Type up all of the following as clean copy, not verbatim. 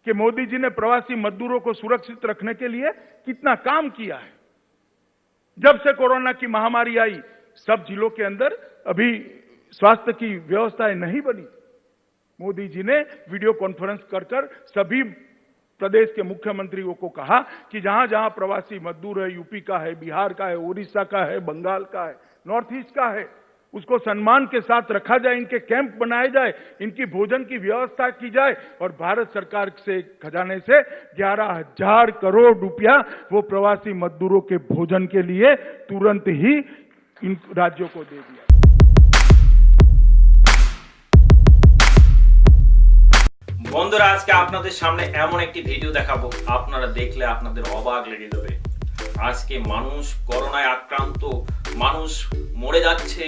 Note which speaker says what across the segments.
Speaker 1: कि मोदी जी ने प्रवासी मजदूरों को सुरक्षित रखने के लिए कितना काम किया है। जब से कोरोना की महामारी आई, सब जिलों के अंदर अभी स्वास्थ्य की व्यवस्थाएं नहीं बनी। मोदी जी ने वीडियो कॉन्फ्रेंस कर सभी प्रदेश के मुख्यमंत्रियों को कहा कि जहां जहां प्रवासी मजदूर है, यूपी का है, बिहार का है, उड़ीसा का है, बंगाल का है, नॉर्थ ईस्ट का है, उसको सम्मान के साथ रखा जाए, इनके कैंप बनाए जाए, इनकी भोजन की व्यवस्था की जाए और भारत सरकार से खजाने से 11,000 करोड़ रुपया वो प्रवासी मजदूरों के भोजन के लिए तुरंत ही इन राज्यों को दे दिया।
Speaker 2: বন্ধুরা, আজকে আপনাদের সামনে এমন একটি ভিডিও দেখাবো, আপনারা দেখলে আপনাদের অবাক লেগে যাবে। আজকে মানুষ করোনায় আক্রান্ত, মানুষ মরে যাচ্ছে,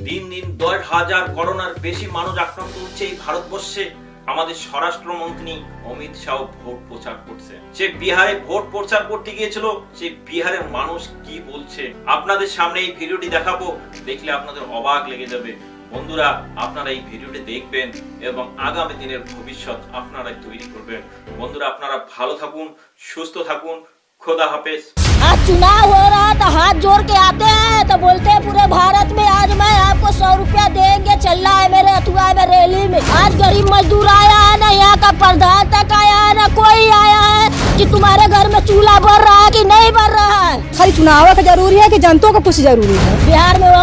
Speaker 2: দিন দিন 10,000 করোনার বেশি মানুষ আক্রান্ত হচ্ছে এই ভারতবর্ষে। আমাদের স্বরাষ্ট্রমন্ত্রী অমিত শাহ ভোট প্রচার করছে। সে বিহারে ভোট প্রচার করতে গিয়েছিল, সেই বিহারের মানুষ কি বলছে আপনাদের সামনে এই ভিডিওটি দেখাবো, দেখলে আপনাদের অবাক লেগে যাবে। বন্ধুরা, আপনারা এই ভিডিওটি দেখবেন এবং আগামী দিনের ভবিষ্যৎ আপনারাই তৈরি করবেন। বন্ধুরা, আপনারা ভালো থাকুন, সুস্থ থাকুন, खुदा हाफिज।
Speaker 3: आज चुनाव हो रहा है तो हाथ जोड़ के आते हैं तो बोलते हैं पूरे भारत में आज मैं आपको 100 रुपया देंगे, चल रहा है मेरे अथुआ में रैली में। आज गरीब मजदूर आया है ना, यहाँ का प्रधान तक आया है ना, कोई आया है कि तुम्हारे घर में चूल्हा भर रहा है कि नहीं भर रहा है।
Speaker 4: खाली चुनाव का जरूरी है कि जनता का कुछ जरूरी है।
Speaker 3: बिहार में वो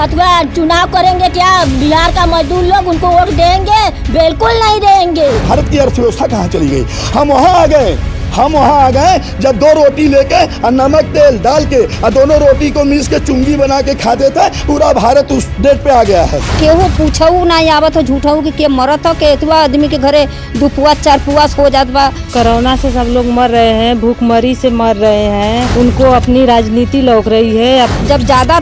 Speaker 3: अथवा चुनाव करेंगे क्या बिहार का मजदूर लोग उनको वोट देंगे? बिल्कुल नहीं देंगे।
Speaker 5: भारत की अर्थव्यवस्था कहाँ चली गई? हम वहाँ आ गए जब 2 रोटी लेके और नमक तेल डाल के और दोनों रोटी को मिस के चुंगी बना के खाते थे। पूरा भारत उस डेट पे आ गया है।
Speaker 4: केहू पूछऊ ना आवत हो, झूठऊ के मरत हो, के एतवा आदमी के घरे 2 पुआ 4 पुआ हो जात बा।
Speaker 6: कोरोना से सब लोग मर रहे हैं, भूखमरी से मर रहे हैं, उनको अपनी राजनीति लौक रही है।
Speaker 4: जब ज्यादा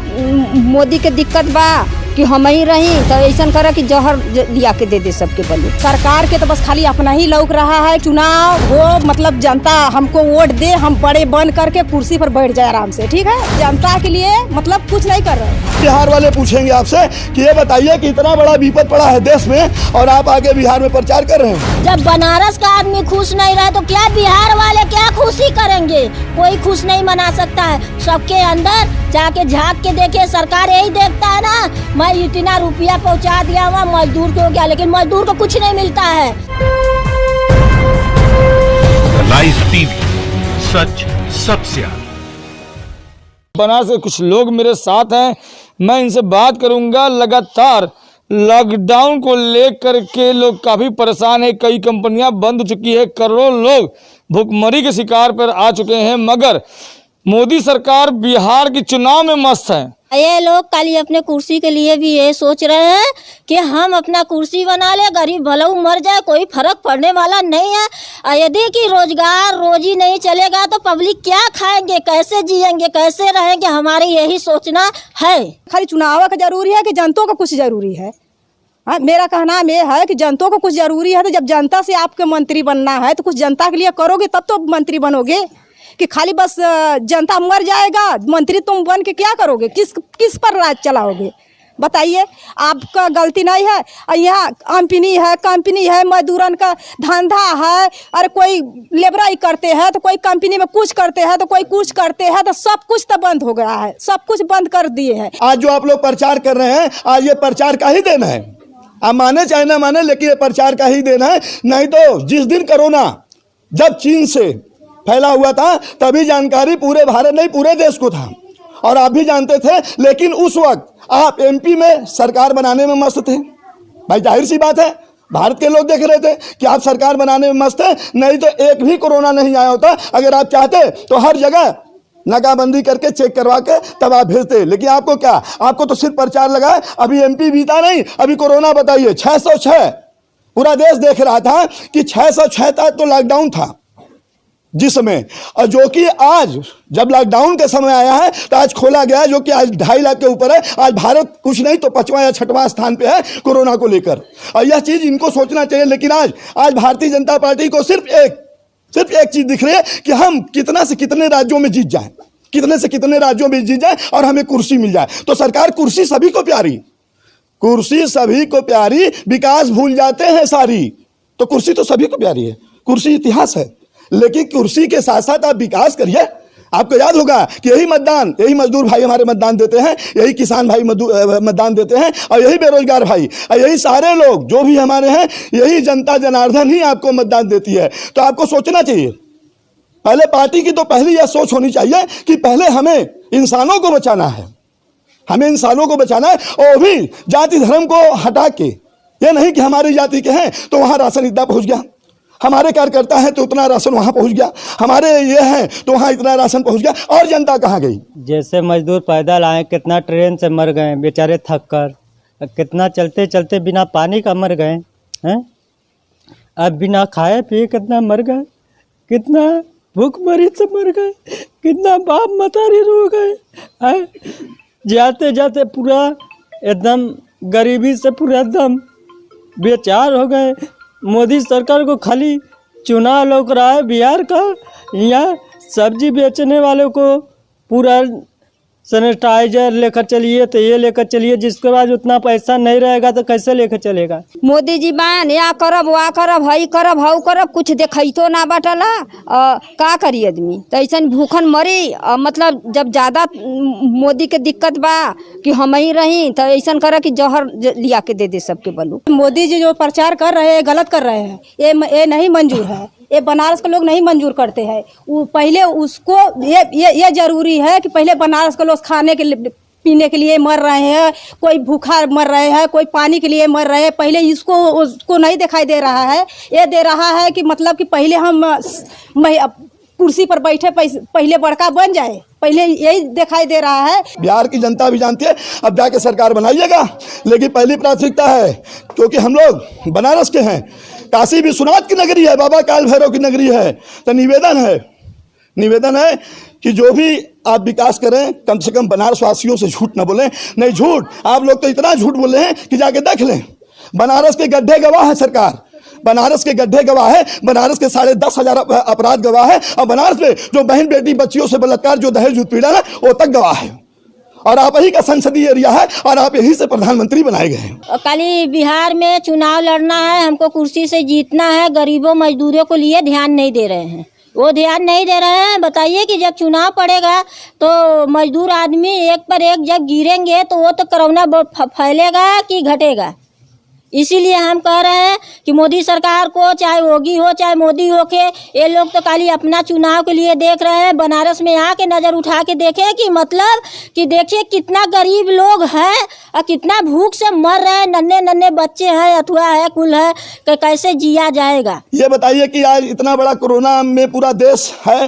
Speaker 4: मोदी के दिक्कत बा कि हम ही रही तो ऐसा करे कि जहर लिया के दे दे सबके बल्ले। सरकार के तो बस खाली अपना ही लौक रहा है। चुनाव हो मतलब जनता हमको वोट दे, हम बड़े बन करके कुर्सी पर बैठ जाए आराम से, ठीक है। जनता के लिए मतलब कुछ नहीं कर रहे हैं।
Speaker 5: बिहार वाले पूछेंगे आपसे कि ये बताइए कि इतना बड़ा विपद पड़ा है देश में और आप आगे बिहार में प्रचार कर रहे हैं।
Speaker 3: जब बनारस का आदमी खुश नहीं रहे तो क्या बिहार वाले क्या खुशी करेंगे? कोई खुश नहीं मना सकता है। सबके अंदर जाके झांक के देखे, सरकार यही देखता है ना, मैं इतना रुपया पहुंचा दिया हुआ मजदूर को क्या, लेकिन मजदूर को कुछ नहीं मिलता है।
Speaker 7: लाइव टीवी, सच सबसे आगे।
Speaker 8: बनारस से कुछ लोग मेरे साथ हैं, मैं इनसे बात करूंगा। लगातार लॉकडाउन को लेकर के लोग काफ़ी परेशान है, कई कंपनियां बंद हो चुकी है, करोड़ों लोग भूखमरी के शिकार पर आ चुके हैं, मगर मोदी सरकार बिहार के चुनाव में मस्त है।
Speaker 3: ये लोग खाली अपने कुर्सी के लिए भी ये सोच रहे हैं कि हम अपना कुर्सी बना ले, गरीब भला मर जाए, कोई फर्क पड़ने वाला नहीं है। यदि कि रोजगार रोजी नहीं चलेगा तो पब्लिक क्या खाएंगे, कैसे जिएंगे, कैसे रहेंगे? हमारे यही सोचना है।
Speaker 4: खाली चुनाव का जरूरी है कि जनता का कुछ जरूरी है। हाँ, मेरा कहना ये है कि जनता को कुछ जरूरी है। तो जब जनता से आपके मंत्री बनना है तो कुछ जनता के लिए करोगे तब तो मंत्री बनोगे, कि खाली बस जनता मर जाएगा मंत्री तुम बन के क्या करोगे? किस पर राज चलाओगे? बताइए। आपका गलती नहीं है। यहाँ कंपनी है, मजदूरन का धंधा है। अरे कोई लेबराई करते हैं तो कोई कंपनी में कुछ करते हैं तो कोई कुछ करते हैं, तो सब कुछ तो बंद हो गया है, सब कुछ बंद कर दिए हैं।
Speaker 5: आज जो आप लोग प्रचार कर रहे हैं, आज ये प्रचार का ही देना है। आप माने चाहे ना माने, लेकिन ये प्रचार का ही देना है। नहीं तो जिस दिन कोरोना जब चीन से फैला हुआ था तभी जानकारी पूरे भारत नहीं पूरे देश को था और आप भी जानते थे, लेकिन उस वक्त आप एमपी में सरकार बनाने में मस्त थे। भाई जाहिर सी बात है, भारत के लोग देख रहे थे कि आप सरकार बनाने में मस्त है, नहीं तो एक भी कोरोना नहीं आया होता। अगर आप चाहते तो हर जगह नाकाबंदी करके चेक करवा के तब आप भेजते, लेकिन आपको क्या, आपको तो सिर्फ प्रचार लगा। अभी एमपी बीता नहीं, अभी कोरोना बताइए 606 पूरा देश देख रहा था कि 606 तक तो लॉकडाउन था जिसमें, और जो कि आज जब लॉकडाउन के समय आया है तो आज खोला गया, जो कि आज 2.5 लाख के ऊपर है। आज भारत कुछ नहीं तो 5वां या 6वां स्थान पे है कोरोना को लेकर, और यह चीज़ इनको सोचना चाहिए। लेकिन आज भारतीय जनता पार्टी को सिर्फ एक चीज़ दिख रही है कि हम कितना से कितने राज्यों में जीत जाएं, कितने से कितने राज्यों में जीत जाएं और हमें कुर्सी मिल जाए। तो सरकार कुर्सी सभी को प्यारी, विकास भूल जाते हैं सारी, तो कुर्सी तो सभी को प्यारी है। कुर्सी इतिहास है, लेकिन कुर्सी के साथ साथ आप विकास करिए। आपको याद होगा कि यही मजदूर भाई हमारे मतदान देते हैं, यही किसान भाई मतदान देते हैं, और यही बेरोजगार भाई और यही सारे लोग जो भी हमारे हैं, यही जनता जनार्दन ही आपको मतदान देती है। तो आपको सोचना चाहिए, पहले पार्टी की तो पहली यह सोच होनी चाहिए कि पहले हमें इंसानों को बचाना है, हमें इंसानों को बचाना है, और भी जाति धर्म को हटा के। ये नहीं कि हमारी जाति के हैं तो वहाँ राशन इतना पहुँच गया, हमारे कार्यकर्ता हैं तो उतना राशन वहाँ पहुँच गया, हमारे ये हैं तो वहाँ इतना राशन पहुँच गया, और जनता कहाँ गई।
Speaker 9: जैसे मजदूर पैदल आए, कितना ट्रेन से मर गए बेचारे थक कर, कितना चलते चलते बिना पानी का मर गए हैं, अब बिना खाए पिए कितना मर गए, कितना भूखमरी से मर गए, कितना बाप मतारी रो गए, जाते जाते पूरा एकदम गरीबी से पूरा एकदम बेचार हो गए। मोदी सरकार को खाली चुनाव लौक रहा है बिहार का, यहाँ सब्जी बेचने वालों को पूरा सैनिटाइजर लेकर चलिए तो ये लेकर चलिए, जिसके बाद उतना पैसा नहीं रहेगा तो कैसे लेकर चलेगा।
Speaker 3: मोदी जी बान या करब वा करब हई करब हऊ करब, कुछ देखो ना बटला, का करी आदमी तो ऐसा भूखन मरी। मतलब जब ज़्यादा मोदी के दिक्कत बा कि हम ही रही तो ऐसा करे कि जहर लिया के दे सबके बलू।
Speaker 4: मोदी जी जो प्रचार कर रहे हैं गलत कर रहे हैं, ये नहीं मंजूर है, ये बनारस के लोग नहीं मंजूर करते हैं। वो पहले उसको ये जरूरी है कि पहले बनारस के लोग खाने के लिए पीने के लिए मर रहे हैं, कोई भूखा मर रहे हैं, कोई पानी के लिए मर रहे हैं, पहले इसको उसको नहीं दिखाई दे रहा है। ये दे रहा है कि मतलब कि पहले हम कुर्सी पर बैठे पहले बड़का बन जाए, पहले यही दिखाई दे रहा है।
Speaker 5: बिहार की जनता भी जानती है, अब जाके सरकार बनाइएगा, लेकिन पहली प्राथमिकता है क्योंकि हम लोग बनारस के हैं, काशी विश्वनाथ की नगरी है, बाबा काल भैरव की नगरी है, तो निवेदन है कि जो भी आप विकास करें कम से कम बनारस वासियों से झूठ न बोलें। नहीं झूठ, आप लोग तो इतना झूठ बोले हैं कि जाके देख लें, बनारस के गड्ढे गवाह है सरकार, बनारस के गड्ढे गवाह है, बनारस के 10,500 अपराध गवाह है, और बनारस में जो बहन बेटी बच्चियों से बलात्कार, जो दहेज उत्पीड़न है, वो तक गवाह है। और आप यही का संसदीय एरिया है और आप यही से प्रधानमंत्री बनाए गए हैं।
Speaker 3: खाली बिहार में चुनाव लड़ना है, हमको कुर्सी से जीतना है, गरीबों मजदूरों को लिए ध्यान नहीं दे रहे हैं, वो ध्यान नहीं दे रहे हैं। बताइए कि जब चुनाव पड़ेगा तो मजदूर आदमी एक पर एक जब गिरेंगे तो वो तो कोरोना फैलेगा कि घटेगा। इसीलिए हम कह रहे हैं कि मोदी सरकार को, चाहे योगी हो चाहे मोदी हो के, ये लोग तो खाली अपना चुनाव के लिए देख रहे हैं। बनारस में आके नज़र उठा के देखें कि मतलब कि देखिए कितना गरीब लोग हैं और कितना भूख से मर रहे हैं, नन्हे नन्हे बच्चे हैं, अथवा है, कुल है, कि कैसे जिया जाएगा। ये
Speaker 5: बताइए कि आज इतना बड़ा कोरोना में पूरा देश है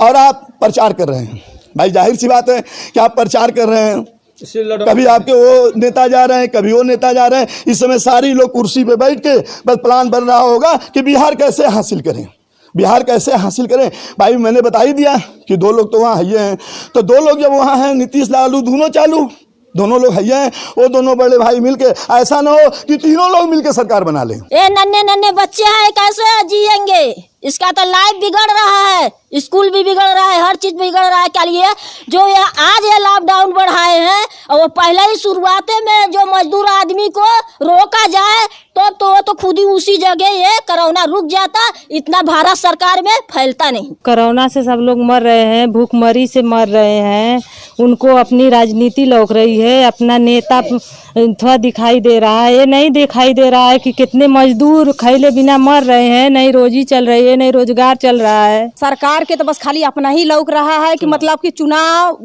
Speaker 5: और आप प्रचार कर रहे हैं। भाई जाहिर सी बात है कि आप प्रचार कर रहे हैं, कभी आपके वो नेता जा रहे हैं, कभी वो नेता जा रहे हैं। इस समय सारी लोग कुर्सी पे बैठ के बस प्लान बन रहा होगा कि बिहार कैसे हासिल करें, बिहार कैसे हासिल करें। भाई मैंने बता ही दिया कि 2 लोग तो वहाँ है हैं, तो 2 लोग जब वहाँ हैं, नीतीश लालू दोनों चालू, दोनों लोग हैं, वो दोनों बड़े भाई मिलके, ऐसा ना हो कि तीनों लोग मिलके सरकार बना लें।
Speaker 3: ये नन्हे नन्हे बच्चे हैं, कैसे जिएंगे? इसका तो लाइफ बिगड़ रहा है, स्कूल भी बिगड़ रहा है, हर चीज बिगड़ रहा है। क्या लिए जो ये आज ये लॉकडाउन बढ़ाए हैं, और वो पहले ही शुरुआते में जो मजदूर आदमी को रोका जाए तो खुद ही उसी जगह ये कोरोना रुक जाता, इतना भारत सरकार में फैलता नहीं।
Speaker 6: कोरोना से सब लोग मर रहे हैं, भूखमरी से मर रहे हैं, उनको अपनी राजनीति लौक रही है, अपना नेता थोड़ा दिखाई दे रहा है। ये नहीं दिखाई दे रहा है कि कितने मजदूर खैले बिना मर रहे हैं, नहीं रोजी चल रही है, नहीं रोजगार चल रहा है।
Speaker 4: सरकार के तो बस खाली अपना ही लौक रहा है कि मतलब कि चुनाव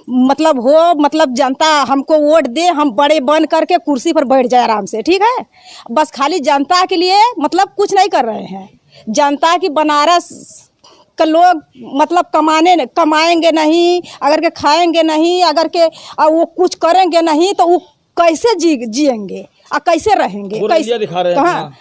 Speaker 4: मतलब हो, मतलब जनता हमको वोट दे, हम बड़े बन करके कुर्सी पर बैठ जाए आराम से, ठीक है। बस खाली जनता के लिए मतलब कुछ नहीं कर रहे हैं। जनता की बनारस का लोग मतलब कमाएंगे नहीं, अगर के खाएंगे नहीं, अगर के वो कुछ करेंगे नहीं तो वो कैसे जिएंगे और कैसे रहेंगे, कैसे दिखा रहे हैं।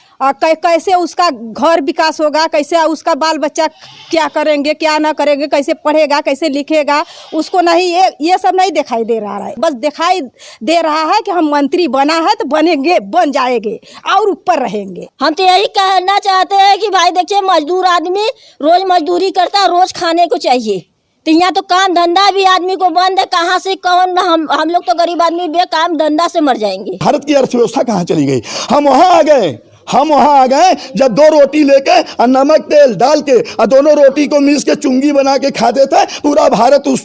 Speaker 4: कैसे उसका घर विकास होगा, कैसे उसका बाल बच्चा क्या करेंगे क्या ना करेंगे, कैसे पढ़ेगा कैसे लिखेगा, उसको नहीं, ये सब नहीं दिखाई दे रहा है। बस दिखाई दे रहा है कि हम मंत्री बना है तो बनेंगे, बन जाएंगे और ऊपर रहेंगे।
Speaker 3: हम तो यही कहना चाहते हैं कि भाई देखिए, मजदूर आदमी रोज मजदूरी करता है, रोज खाने को चाहिए, तो यहाँ तो काम धंधा भी आदमी को बंद है, कहाँ से कौन, हम लोग तो गरीब आदमी बेकाम धंधा से मर जाएंगे।
Speaker 5: भारत की अर्थव्यवस्था कहाँ चली गई? हम वहाँ आ गए, हम वहां आ गए जब 2 रोटी लेके और नमक तेल डाल के और दोनों रोटी को मिस के चुंगी बना के खाते थे। पूरा भारत उस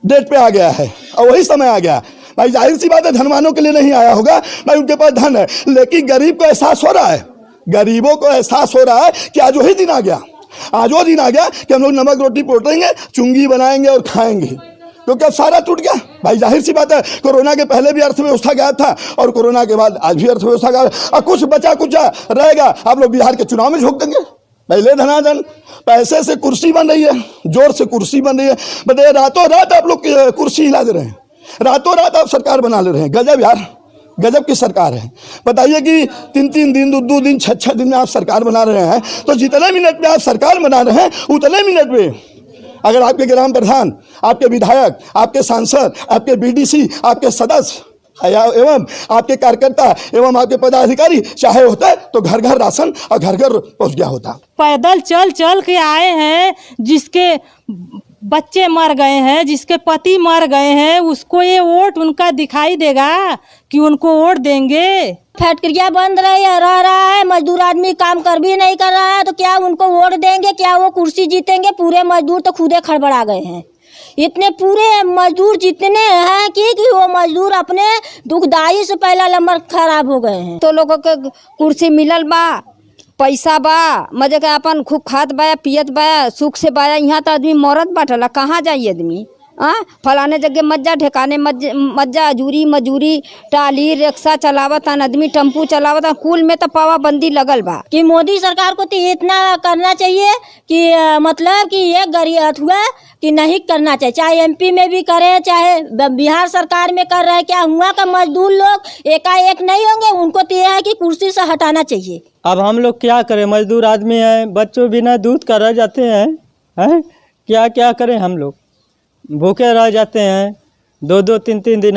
Speaker 5: डेट पे आ गया है और वही समय आ गया। भाई जाहिर सी बात है धनवानों के लिए नहीं आया होगा, भाई उनके पास धन है, लेकिन गरीब को एहसास हो रहा है, गरीबों को एहसास हो रहा है कि आज वही दिन आ गया, आज वो दिन आ गया कि हम लोग नमक रोटी पोटेंगे, चुंगी बनाएंगे और खाएंगे, क्योंकि अब सारा टूट गया। भाई जाहिर सी बात है कोरोना के पहले भी अर्थव्यवस्था गायब था और कोरोना के बाद आज भी अर्थव्यवस्था गायब, और कुछ बचा कुछ रहेगा। आप लोग बिहार के चुनाव में झोंक देंगे, पहले धनाधन पैसे से कुर्सी बन रही है, जोर से कुर्सी बन रही है। बताइए रातों रात आप लोग कुर्सी हिला दे रहे हैं, रातों रात आप सरकार बना ले रहे हैं। गजब यार, गजब की सरकार है। बताइए कि 3-3 दिन 2-2 दिन 6-6 दिन में आप सरकार बना रहे हैं, तो जितने मिनट में आप सरकार बना रहे हैं उतने मिनट में अगर आपके ग्राम प्रधान, आपके विधायक, आपके सांसद, आपके बीडीसी, आपके सदस्य एवं आपके कार्यकर्ता एवं आपके पदाधिकारी चाहे होता तो घर घर राशन और घर घर पहुंच गया होता।
Speaker 6: पैदल चल चल के आए हैं, जिसके बच्चे मर गए हैं, जिसके पति मर गए हैं, उसको ये वोट उनका दिखाई देगा कि उनको वोट देंगे।
Speaker 3: फैक्ट्रियाँ बंद रह रहा है, मजदूर आदमी काम कर भी नहीं कर रहा है, तो क्या उनको वोट देंगे, क्या वो कुर्सी जीतेंगे? पूरे मजदूर तो खुदे खड़बड़ा गए हैं। इतने पूरे मजदूर जितने हैं कि वो मजदूर अपने दुखदाई से पहला नंबर खराब हो गए हैं।
Speaker 10: तो लोगों के कुर्सी मिलल बा, पैसा बा, मजे के अपन खूब खात बा, पियत बा, सुख से बा। यहाँ तो आदमी मरत बाटला, कहाँ जाई आदमी? फलाने जगह मज्जा, ठेकाने मज्जा, अजूरी मजूरी, टाली रिक्शा चलावत आदमी, टेम्पू चलावत, कुल में तो पाबंदी लगल बा।
Speaker 3: कि मोदी सरकार को तो इतना करना चाहिए कि मतलब कि ये गरीब हुआ कि नहीं करना चाहिए, चाहे एमपी में भी करे, चाहे बिहार सरकार में कर रहे हैं। क्या हुआ का मजदूर लोग एकाएक नहीं होंगे, उनको तो यह है कि कुर्सी से हटाना चाहिए।
Speaker 9: अब हम लोग क्या करें, मजदूर आदमी हैं, बच्चों बिना दूध का रह जाते हैं, क्या क्या करें? हम लोग भूखे रह जाते हैं 2-2 3-3 दिन।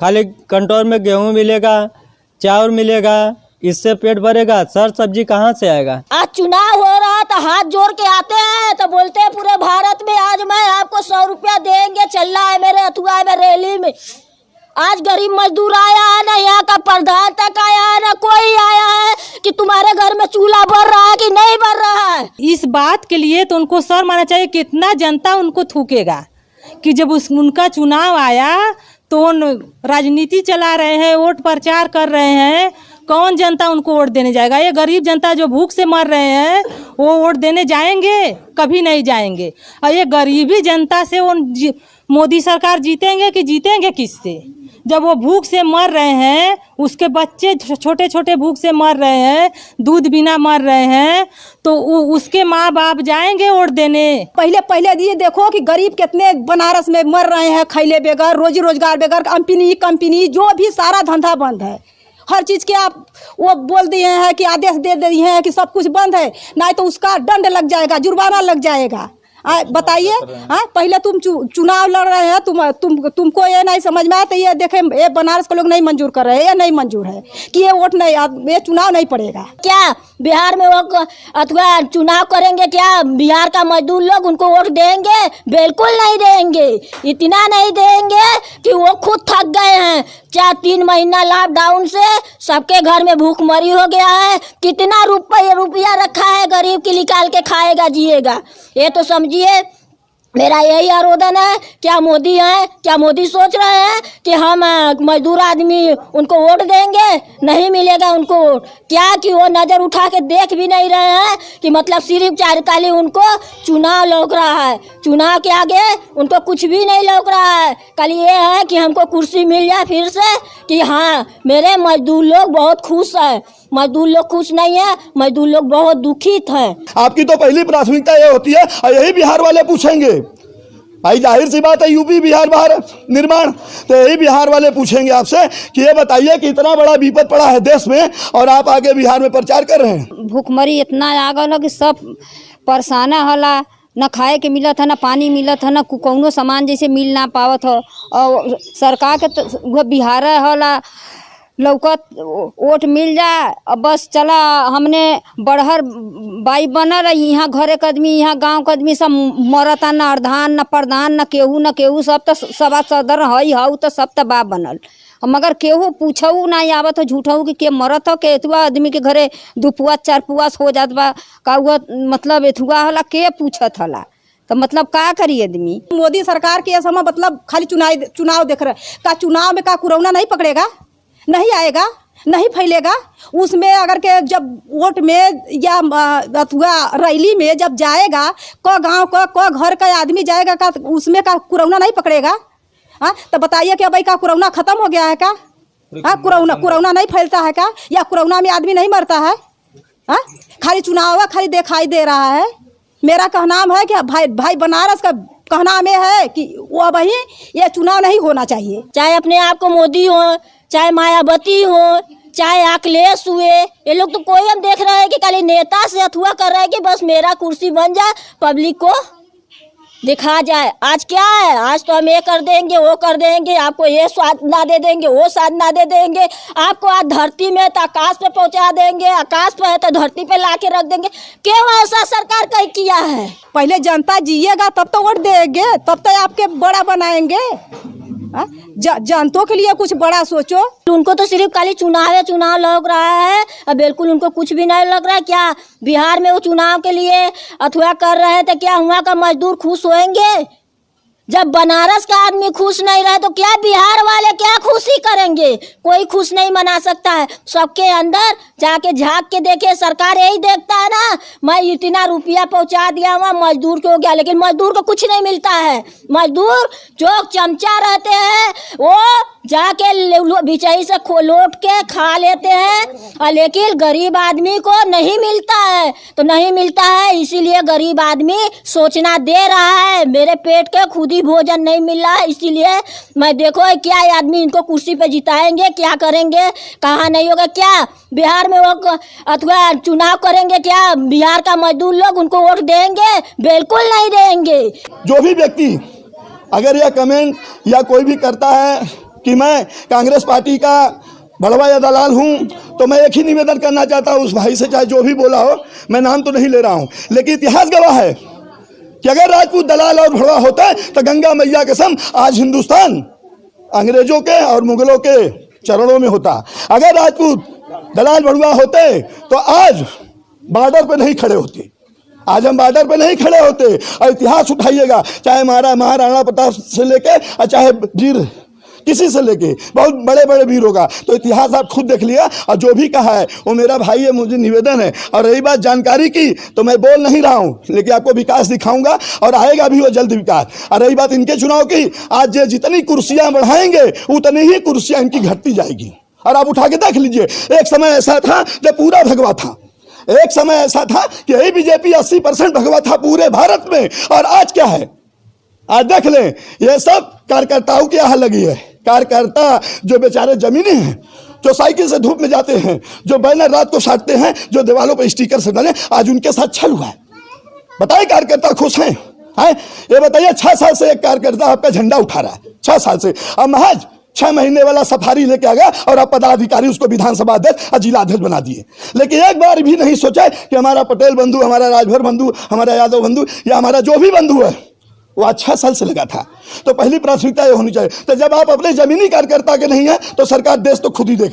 Speaker 9: खाली कंट्रोल में गेहूँ मिलेगा, चावल मिलेगा, इससे पेट भरेगा, सर सब्जी कहाँ से आएगा?
Speaker 3: आज चुनाव हो रहा तो हाथ जोड़ के आते हैं तो बोलते हैं पूरे भारत में आज मैं आपको 100 रुपया देंगे, चल रहा है मेरे अथुआ में रैली में। आज गरीब मजदूर आया है ना, यहाँ का प्रधान तक आया है ना, कोई आया है कि तुम्हारे घर में चूल्हा बढ़ रहा है कि नहीं बढ़ रहा है।
Speaker 6: इस बात के लिए तो उनको शर्म आना चाहिए, कितना जनता उनको थूकेगा कि जब उनका चुनाव आया तो राजनीति चला रहे हैं, वोट प्रचार कर रहे हैं, कौन जनता उनको वोट देने जाएगा? ये गरीब जनता जो भूख से मर रहे हैं वो वोट देने जाएंगे? कभी नहीं जाएंगे। और ये गरीबी जनता से वो मोदी सरकार जीतेंगे कि जीतेंगे किससे? जब वो भूख से मर रहे हैं, उसके बच्चे छोटे छोटे भूख से मर रहे हैं, दूध बिना मर रहे हैं, तो उसके माँ बाप जाएंगे वोट देने?
Speaker 4: पहले ये देखो कि गरीब कितने बनारस में मर रहे हैं, खैले बगैर, रोजी रोजगार बगैर, कंपनी जो भी सारा धंधा बंद है। हर चीज़ के आप वो बोल दिए हैं कि आदेश दे दिए हैं कि सब कुछ बंद है, नहीं तो उसका दंड लग जाएगा, जुर्माना लग जाएगा। बताइए, पहले तुम चुनाव लड़ रहे हैं, तुमको ये नहीं समझ में आया तो ये देखे ये बनारस के लोग नहीं मंजूर कर रहे हैं, ये नहीं मंजूर है कि ये वोट नहीं, ये चुनाव नहीं पड़ेगा।
Speaker 3: क्या बिहार में वो अथवा चुनाव करेंगे? क्या बिहार का मजदूर लोग उनको वोट देंगे? बिल्कुल नहीं देंगे। इतना नहीं देंगे कि वो खुद थक गए हैं। 4-3 महीना लॉकडाउन से सबके घर में भूखमरी हो गया है। कितना रुपया रखा है गरीब की, निकाल के खाएगा जिएगा? ये तो समझिए। मेरा यही आरोधन है, क्या मोदी है, क्या मोदी सोच रहे हैं कि हम मजदूर आदमी उनको वोट देंगे? नहीं मिलेगा उनको वोट। क्या कि वो नज़र उठा के देख भी नहीं रहे हैं कि मतलब सिर्फ चारकाली उनको चुनाव लौक रहा है, चुनाव के आगे उनको कुछ भी नहीं लौक रहा है। कल ये है कि हमको कुर्सी मिल जाए फिर से कि हाँ मेरे मजदूर लोग बहुत खुश हैं। मजदूर लोग खुश नहीं है, मजदूर लोग बहुत दुखित हैं।
Speaker 5: आपकी तो पहली प्राथमिकता ये होती है, और यही बिहार वाले पूछेंगे। भाई जाहिर सी बात है यूपी बिहार भारत निर्माण, तो यही बिहार वाले पूछेंगे आपसे कि ये बताइए कि इतना बड़ा विपद पड़ा है देश में और आप आगे बिहार में प्रचार कर रहे हैं।
Speaker 10: भूखमरी इतना आ गया कि सब परेशान होला, न खाए के मिलत है, न पानी मिलत है, न कौनो सामान जैसे मिल ना पावत हो। और सरकार के तो बिहार होला लौकत वोट मिल जाए अब बस चला हमने बड़हर बाई बनल है। यहाँ घरे के आदमी, यहाँ गांव के आदमी सब मरता, न अर्धान न प्रधान न केहू सब तो सभा सदर हई हऊ तो सब तो बा बनल, मगर केहू पूछऊ नहीं आवत हो झूठऊ कि के मरत हो के एतुआ आदमी के घरे 2 पुआ 4 पुआ हो जात बा का हुआ, मतलब एथुआ होला के पूछत होला, तो मतलब का करी आदमी।
Speaker 4: मोदी सरकार के समय मतलब खाली चुनाव देख रहे, का चुनाव में का कोरोना नहीं पकड़ेगा, नहीं आएगा, नहीं फैलेगा। उसमें अगर के जब वोट में या अथवा रैली में जब जाएगा को गांव को घर का आदमी जाएगा का उसमें का कोरोना नहीं पकड़ेगा। हाँ तो बताइए कि भाई का कोरोना खत्म हो गया है का? हाँ कोरोना नहीं फैलता है का? या कोरोना में आदमी नहीं मरता है? हाँ खाली चुनाव खाली दिखाई दे रहा है। मेरा कहना है कि भाई बनारस का कहना में है कि वो वही ये चुनाव नहीं होना चाहिए।
Speaker 3: चाहे अपने आप को मोदी हो, चाहे मायावती हो, चाहे अखिलेश हुए, ये लोग तो कोई हम देख रहे हैं कि खाली नेता से अथुआ कर रहे हैं कि बस मेरा कुर्सी बन जाए, पब्लिक को दिखा जाए। आज क्या है, आज तो हम ये कर देंगे वो कर देंगे, आपको ये स्वाद ना दे देंगे वो स्वाद ना दे देंगे, आपको आज धरती में तो आकाश पे पहुंचा देंगे, आकाश पे है तो धरती पे ला के रख देंगे। क्यों ऐसा सरकार कहीं किया है?
Speaker 4: पहले जनता जिएगा तब तो वोट देंगे, तब तो आपके बड़ा बनाएंगे। जनतों के लिए कुछ बड़ा सोचो।
Speaker 3: उनको तो सिर्फ खाली चुनाव लग रहा है, अब बिल्कुल उनको कुछ भी नहीं लग रहा है। क्या बिहार में वो चुनाव के लिए अथवा कर रहे हैं तो क्या वहाँ का मजदूर खुश होंगे? जब बनारस का आदमी खुश नहीं रहे तो क्या बिहार वाले क्या खुशी करेंगे? कोई खुश नहीं मना सकता है। सबके अंदर जाके झांक के देखे, सरकार यही देखता है ना, मैं इतना रुपया पहुंचा दिया हुआ मजदूर को हो गया, लेकिन मजदूर को कुछ नहीं मिलता है। मजदूर जो चमचा रहते हैं वो जाके बिचाई से लौट के खा लेते हैं, लेकिन गरीब आदमी को नहीं मिलता है। तो नहीं मिलता है इसीलिए गरीब आदमी सोचना दे रहा है, मेरे पेट के खुद ही भोजन नहीं मिल रहा है, इसीलिए मैं देखो क्या आदमी इनको कुर्सी पे जिताएंगे, क्या करेंगे, कहाँ नहीं होगा। क्या बिहार में वो अथवा चुनाव करेंगे, क्या बिहार का मजदूर लोग उनको वोट देंगे? बिल्कुल नहीं देंगे।
Speaker 5: जो भी व्यक्ति अगर यह कमेंट या कोई भी करता है कि मैं कांग्रेस पार्टी का बड़वा या दलाल हूं, तो मैं एक ही निवेदन करना चाहता हूं उस भाई से, चाहे जो भी बोला हो, मैं नाम तो नहीं ले रहा हूं, लेकिन इतिहास गवाह है कि अगर राजपूत दलाल और भड़वा होता है तो गंगा मैया कसम आज हिंदुस्तान अंग्रेजों के और मुगलों के चरणों में होता। अगर राजपूत दलाल भड़वा होते तो आज बॉर्डर पे नहीं खड़े होते, आज हम बॉर्डर पे नहीं खड़े होते। और इतिहास उठाइएगा, चाहे महाराणा प्रताप से लेके और चाहे वीर किसी से लेके बहुत बड़े बड़े वीर होगा, तो इतिहास आप खुद देख लिया। और जो भी कहा है वो मेरा भाई है, मुझे निवेदन है। और रही बात जानकारी की, तो मैं बोल नहीं रहा हूँ, लेकिन आपको विकास दिखाऊंगा और आएगा भी वो जल्द विकास। और रही बात इनके चुनाव की, आज ये जितनी कुर्सियां बढ़ाएंगे उतनी ही कुर्सियां इनकी घटती जाएगी। और आप उठा के देख लीजिए, एक समय ऐसा था जब पूरा भगवा था, एक समय ऐसा था कि यही बीजेपी 80% भगवा था पूरे भारत में। और आज क्या है, आज देख लें, ये सब कार्यकर्ताओं की यहाँ लगी है। कार्यकर्ता जो बेचारे जमीनी हैं, जो साइकिल से धूप में जाते हैं, जो बैनर रात को साटते हैं, जो दीवालों पर स्टिकर से डाले, आज उनके साथ छल हुआ है। बताइए कार्यकर्ता खुश हैं? ये बताइए 6 साल से एक कार्यकर्ता आपका झंडा उठा रहा है, 6 साल से। अब महज 6 महीने वाला सफारी लेके आ गया और अब पदाधिकारी उसको विधानसभा अध्यक्ष और जिला अध्यक्ष बना दिए। लेकिन एक बार भी नहीं सोचा कि हमारा पटेल बंधु, हमारा राजभर बंधु, हमारा यादव बंधु या हमारा जो भी बंधु है वो आज 6 साल से लगा था। तो पहली प्राथमिकता ये होनी चाहिए। तो जब आप अपने जमीनी कार्यकर्ता के नहीं है तो सरकार देश तो खुद ही देखे।